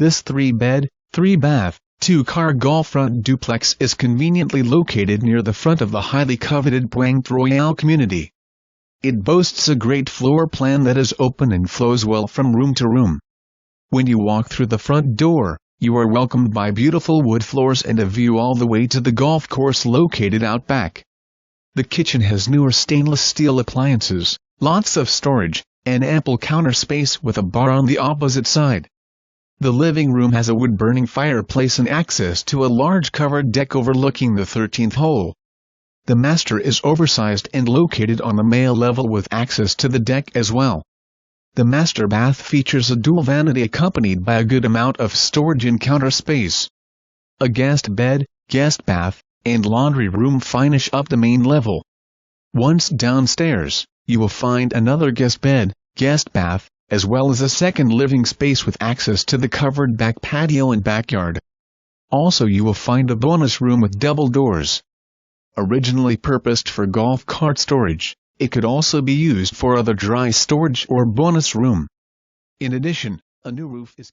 This 3-bed, 3-bath, 2-car golf front duplex is conveniently located near the front of the highly coveted Pointe Royale community. It boasts a great floor plan that is open and flows well from room to room. When you walk through the front door, you are welcomed by beautiful wood floors and a view all the way to the golf course located out back. The kitchen has newer stainless steel appliances, lots of storage, and ample counter space with a bar on the opposite side. The living room has a wood-burning fireplace and access to a large covered deck overlooking the 13th hole. The master is oversized and located on the male level with access to the deck as well. The master bath features a dual vanity accompanied by a good amount of storage and counter space. A guest bed, guest bath, and laundry room finish up the main level. Once downstairs, you will find another guest bed, guest bath, as well as a second living space with access to the covered back patio and backyard. Also you will find a bonus room with double doors. Originally purposed for golf cart storage, it could also be used for other dry storage or bonus room. In addition, a new roof is